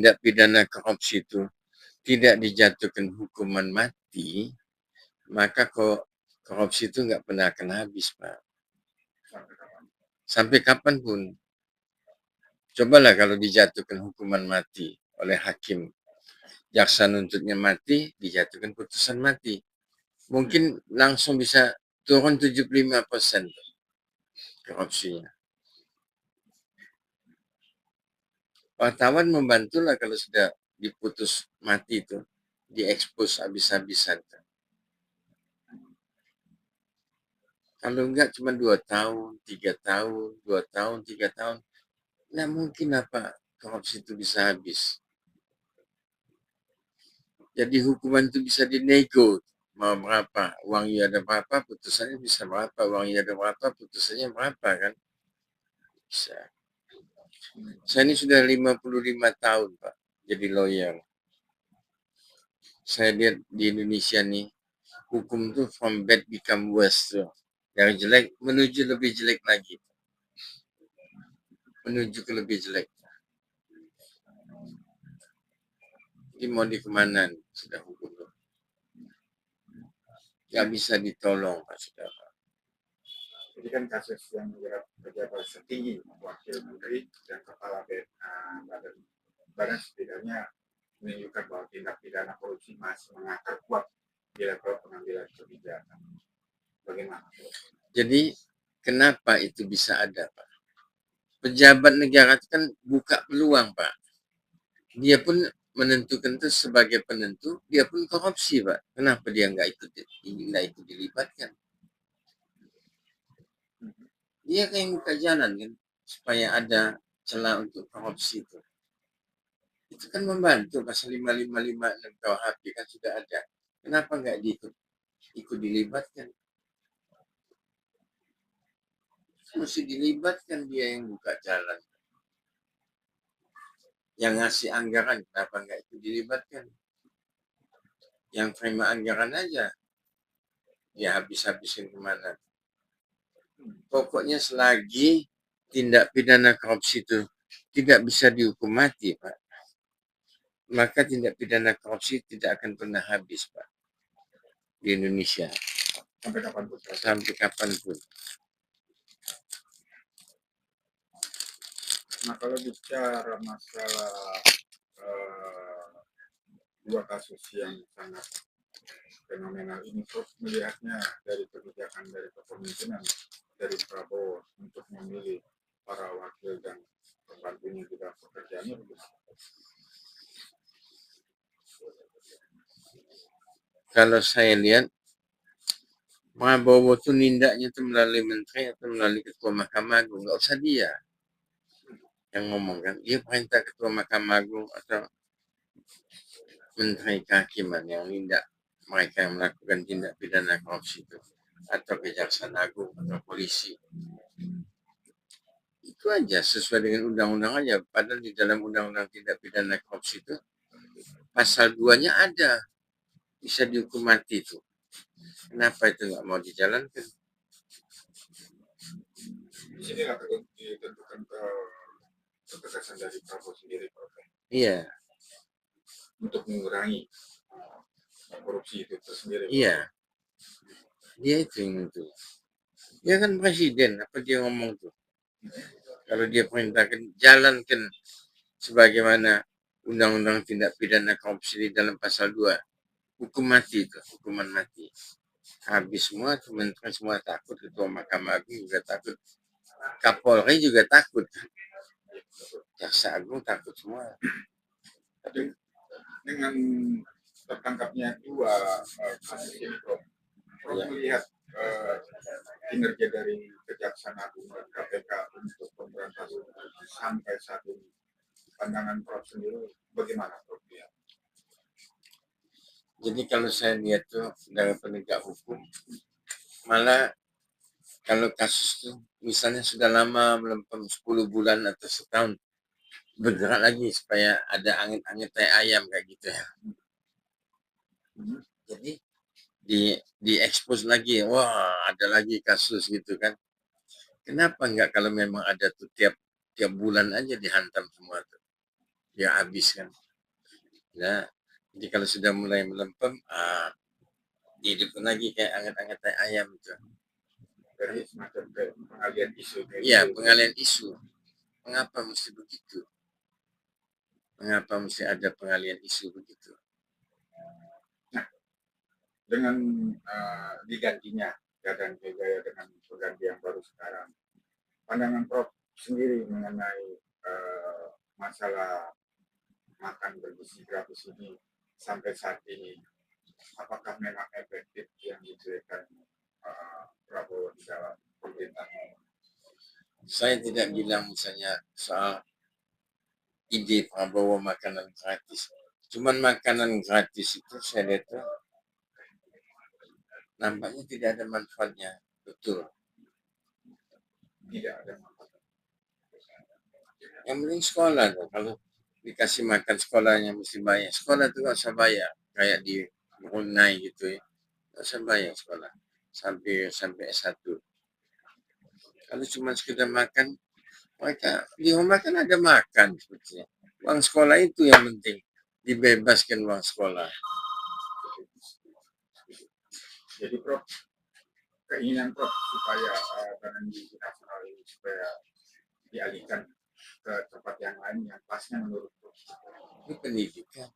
tindak pidana korupsi itu tidak dijatuhkan hukuman mati, maka korupsi itu nggak pernah akan habis, Pak. Sampai kapanpun. Cobalah kalau dijatuhkan hukuman mati oleh hakim, jaksa nuntutnya mati, dijatuhkan putusan mati. Mungkin langsung bisa turun 75% korupsinya. Wartawan membantulah kalau sudah diputus mati itu, diekspos habis-habisan. Kalau enggak cuma 2 tahun, 3 tahun, 2 tahun, 3 tahun, nggak mungkin apa korupsi itu bisa habis. Jadi hukuman itu bisa dinego, mau berapa, uangnya ada berapa, putusannya bisa berapa, uangnya ada berapa, putusannya berapa kan? Bisa. Saya ini sudah 55 tahun, Pak, jadi lawyer. Saya lihat di Indonesia nih, hukum tuh from bad become worse tuh. Dari jelek menuju lebih jelek lagi. Menuju ke lebih jelek. Ini mau di kemana nih, sudah hukum tuh. Nggak bisa ditolong, Pak Saudara. Jadi kan kasus yang pejabat setinggi, wakil menteri dan kepala badan setidaknya menunjukkan bahwa tindak pidana korupsi masih mengakar kuat di level pengambilan kebijakan. Bagaimana? Jadi kenapa itu bisa ada, Pak? Pejabat negara itu kan buka peluang, Pak. Dia pun menentukan itu sebagai penentu, dia pun korupsi, Pak. Kenapa dia nggak ikut dilibatkan? Dia kayak buka jalan kan, supaya ada celah untuk korupsi itu. Itu kan membantu pasal 5556 KUHP kan sudah ada. Kenapa nggak ikut dilibatkan? Mesti dilibatkan dia yang buka jalan. Yang ngasih anggaran, kenapa nggak ikut dilibatkan? Yang terima anggaran aja, dia habis-habisin kemana. Pokoknya selagi tindak pidana korupsi itu tidak bisa dihukum mati, Pak, maka tindak pidana korupsi tidak akan pernah habis, Pak, di Indonesia. Sampai kapanpun. Sampai kapanpun. Nah, kalau bicara masalah dua kasus yang sangat fenomenal ini, Prof melihatnya dari kebijakan dari kepemimpinan dari Prabowo untuk memilih para wakil dan pembantunya juga pekerjaannya bagaimana? Kalau saya lihat, Prabowo tuh nindaknya tuh melalui menteri atau melalui ketua Mahkamah Agung. Nggak usah dia yang ngomong kan. Dia perintah ketua Mahkamah Agung atau menteri kehakiman yang nindak mereka yang melakukan tindak pidana korupsi itu. Atau kejaksaan agung atau polisi. Itu aja sesuai dengan undang-undang aja. Padahal di dalam undang-undang tindak pidana korupsi itu pasal 2-nya ada. Bisa dihukum mati itu. Kenapa itu nggak mau dijalankan? Di sini ditentukan ketegasan dari Prabowo sendiri, Prof. Iya. Untuk mengurangi korupsi itu sendiri. Iya. Dia itu yang itu. Dia kan presiden, apa dia ngomong tuh? Kalau dia perintahkan, jalankan sebagaimana undang-undang tindak pidana korupsi di dalam pasal 2. Hukum mati itu, hukuman mati. Habis semua, menteri semua takut, ketua Mahkamah Agung juga takut, Kapolri juga takut, Jaksa Agung takut semua. Tapi dengan tertangkapnya dua kasus ini, Prof melihat kinerja dari Kejaksaan Agung dan KPK untuk pemberantasan sampai saat ini, pandangan Prof sendiri bagaimana, Prof? Jadi kalau saya lihat tuh dari penegak hukum, malah kalau kasus tuh misalnya sudah lama melempem 10 bulan atau setahun, bergerak lagi supaya ada angin-angin tai ayam kayak gitu ya. Jadi diekspos lagi, wah ada lagi kasus gitu kan. Kenapa enggak kalau memang ada tuh tiap bulan aja dihantam semua tuh. dia habis kan. Nah, jadi kalau sudah mulai melempem, hidup lagi kayak anget-anget tai ayam itu. Jadi semacam pengalian isu. Iya, pengalian isu. Mengapa mesti begitu? Mengapa mesti ada pengalian isu begitu? Nah, dengan digantinya Gadan Jaya dengan pengganti yang baru sekarang, pandangan Prof sendiri mengenai masalah makan bergizi gratis ini sampai saat ini, apakah memang efektif yang disediakan Prabowo di dalam pemerintahan? Saya tidak bilang misalnya soal ide Prabowo makanan gratis. Cuman makanan gratis itu saya lihat tuh nampaknya tidak ada manfaatnya. Betul. Tidak ada manfaat. Yang penting sekolah tuh. Kalau dikasih makan sekolahnya mesti bayar. Sekolah tuh nggak usah bayar. Kayak di Brunei gitu ya. Nggak usah bayar sekolah. Sampai S1. Kalau cuma sekedar makan, mereka di rumah kan ada makan sebetulnya. Uang sekolah itu yang penting. Dibebaskan uang sekolah. Jadi Prof, keinginan Prof supaya dana gizi nasional ini supaya dialihkan ke tempat yang lain yang pasnya menurut Prof. Ini pendidikan.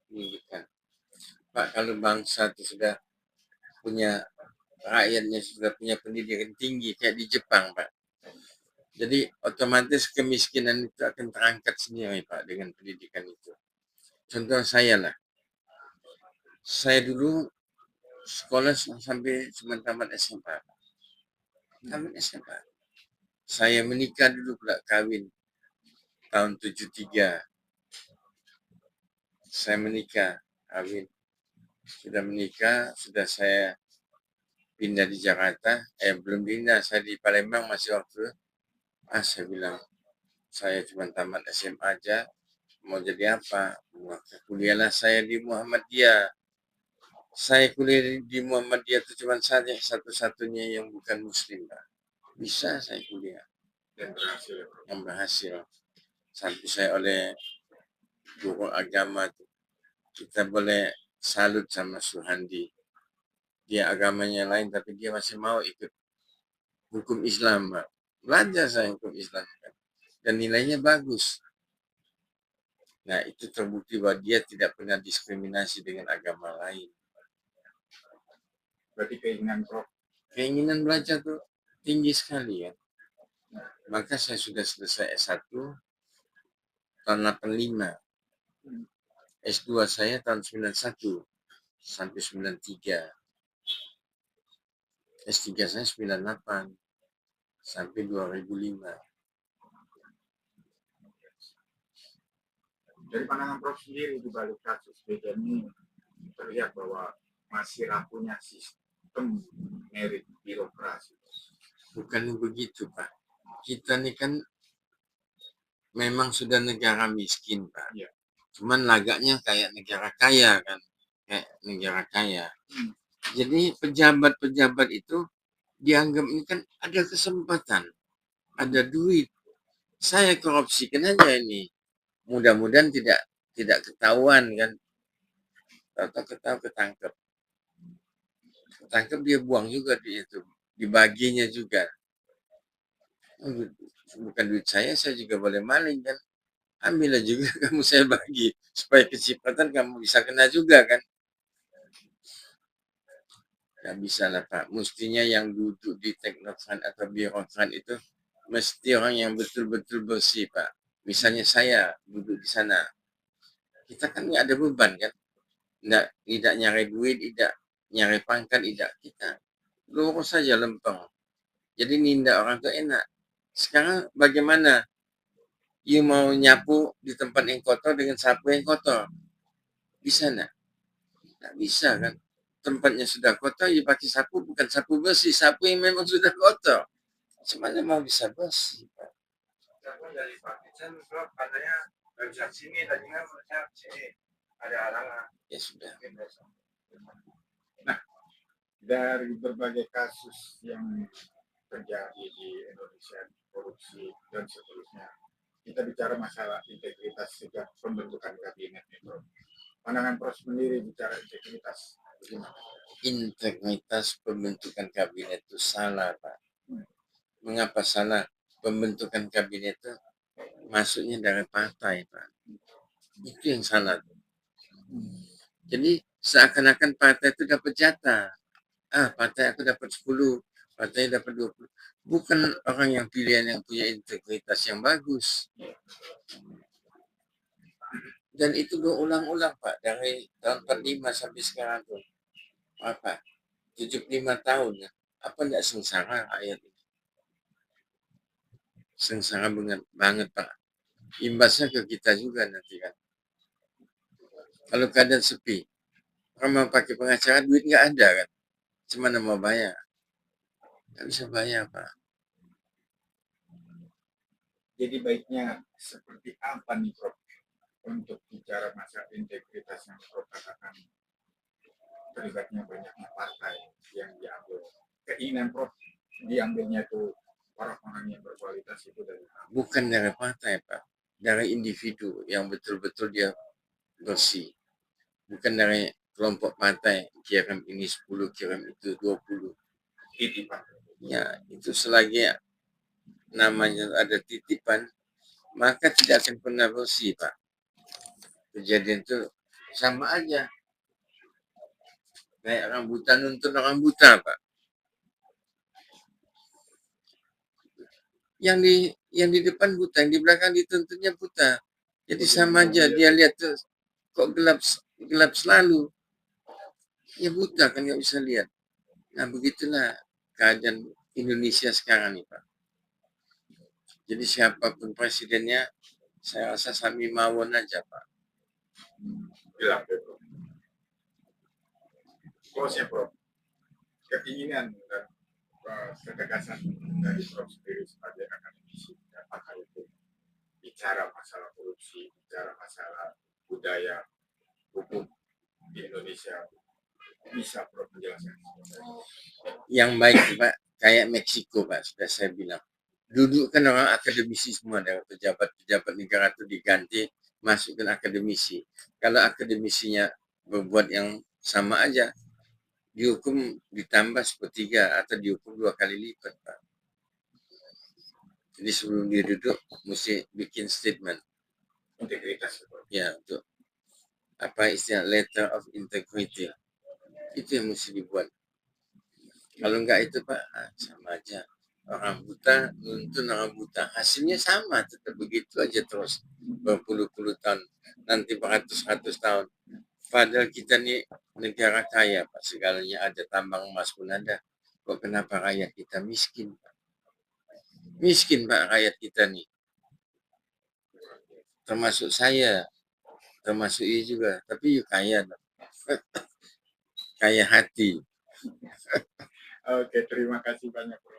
Pendidikan. Pak, kalau bangsa itu sudah punya rakyatnya sudah punya pendidikan tinggi kayak di Jepang, Pak. Jadi otomatis kemiskinan itu akan terangkat sendiri, Pak, dengan pendidikan itu. Contoh saya lah. Saya dulu sekolah sampai cuma tamat SMA. Tamat SMA. Saya menikah dulu pula kawin tahun 73. Saya menikah, kawin. Sudah menikah, sudah saya pindah di Jakarta. Belum pindah, saya di Palembang masih waktu. Saya bilang, saya cuma tamat SMA aja, mau jadi apa? Kuliahlah saya di Muhammadiyah. Saya kuliah di Muhammadiyah itu cuma saja satu-satunya yang bukan muslim, Pak. Bisa saya kuliah. Dan berhasil. Yang berhasil. Sampai saya oleh guru agama itu. Kita boleh salut sama Suhandi. Dia agamanya lain, tapi dia masih mau ikut hukum Islam, Pak. Belajar saya hukum Islam. Dan nilainya bagus. Nah, itu terbukti bahwa dia tidak pernah diskriminasi dengan agama lain. Berarti keinginan Prof. Keinginan belajar tuh tinggi sekali ya. Maka saya sudah selesai S1 tahun 85. S2 saya tahun 91 sampai 93. S3 saya 98 sampai 2005. Dari pandangan Prof sendiri di balik kasus BK ini terlihat bahwa masih rapuhnya sistem merit birokrasi. Bukan begitu, Pak. Kita ini kan memang sudah negara miskin, Pak. Ya. Cuman lagaknya kayak negara kaya kan. Kayak negara kaya. Jadi pejabat-pejabat itu dianggap ini kan ada kesempatan. Ada duit. Saya korupsikan aja ini. Mudah-mudahan tidak ketahuan kan. Tahu ketangkep. Ketangkep dia buang juga di itu. Dibaginya juga. Bukan duit saya juga boleh maling kan. Ambillah juga kamu saya bagi. Supaya kecepatan kamu bisa kena juga kan. Gak bisa lah Pak. Mestinya yang duduk di teknokrat atau birokrat itu mesti orang yang betul-betul bersih Pak. Misalnya saya duduk di sana. Kita kan nggak ada beban kan. Tidak nyari duit, tidak nyari pangkat, tidak. Kita lurus saja lempeng. Jadi nindak orang itu enak. Sekarang bagaimana? You mau nyapu di tempat yang kotor dengan sapu yang kotor? Bisa nggak? Nggak bisa kan? Tempatnya sudah kotor, you pakai sapu, bukan sapu bersih. Sapu yang memang sudah kotor. Semuanya mau bisa bersih. Pak. Dari Pak Kitchen, Prof, katanya nggak bisa sini, tadinya saya sini ada halangan. Ya sudah. Nah, dari berbagai kasus yang terjadi di Indonesia, korupsi dan seterusnya, kita bicara masalah integritas sejak pembentukan kabinet nih, Prof. Pandangan Prof sendiri bicara integritas, bagaimana? Integritas pembentukan kabinet itu salah, Pak. Hmm. Mengapa salah? Pembentukan kabinet itu masuknya dari partai, Pak. Itu yang salah. Jadi seakan-akan partai itu dapat jatah. Partai aku dapat 10, partai dapat 20. Bukan orang yang pilihan yang punya integritas yang bagus. Dan itu berulang-ulang, Pak, dari tahun 45 sampai sekarang tuh. Apa? 75 tahun ya. Apa enggak sengsara rakyat ini? Sengsara banget, Pak. Imbasnya ke kita juga nanti kan. Kalau keadaan sepi, orang mau pakai pengacara, duit nggak ada kan. Cuma mau bayar. Nggak bisa bayar, Pak. Jadi baiknya seperti apa nih, Prof, untuk bicara masalah integritas yang Prof katakan terlibatnya banyaknya partai yang diambil. Keinginan Prof diambilnya itu orang-orang yang berkualitas itu dari mana? Bukan dari partai, Pak. Dari individu yang betul-betul dia bersih. Bukan dari kelompok partai, kirim ini 10, kirim itu 20. Titipan. Ya, itu selagi namanya ada titipan, maka tidak akan pernah bersih, Pak. Kejadian itu sama aja. Kayak orang buta nuntun orang buta, Pak. Yang di depan buta, yang di belakang dituntutnya buta. Jadi sama aja, dia lihat tuh kok gelap selalu. Ya buta kan nggak bisa lihat. Nah begitulah keadaan Indonesia sekarang nih, Pak. Jadi siapapun presidennya, saya rasa Sami Mawon aja, Pak. Bilang itu. Close-nya, Prof. Keinginan dan ketegasan dari Prof sendiri sebagai akademisi, apakah itu bicara masalah korupsi, bicara masalah budaya, hukum di Indonesia, bisa Prof menjelaskan? Yang baik, Pak, kayak Meksiko, Pak, sudah saya bilang. Duduk kan orang akademisi semua, dari pejabat-pejabat negara itu diganti, masukkan akademisi. Kalau akademisinya berbuat yang sama aja, dihukum ditambah sepertiga atau dihukum 2 kali lipat, Pak. Jadi sebelum dia duduk, mesti bikin statement. Integritas. Ya, untuk apa istilah letter of integrity. Itu yang mesti dibuat. Kalau enggak itu, Pak, sama aja. Orang buta nuntun orang buta. Hasilnya sama, tetap begitu aja terus. Berpuluh-puluh tahun. Nanti beratus-ratus tahun. Padahal kita nih negara kaya, Pak. Segalanya ada, tambang emas pun ada. Kok kenapa rakyat kita miskin, Pak? Miskin, Pak, rakyat kita nih. Termasuk saya. Termasuk ia juga. Tapi yuk kaya. Kaya hati. Oke, terima kasih banyak, Prof.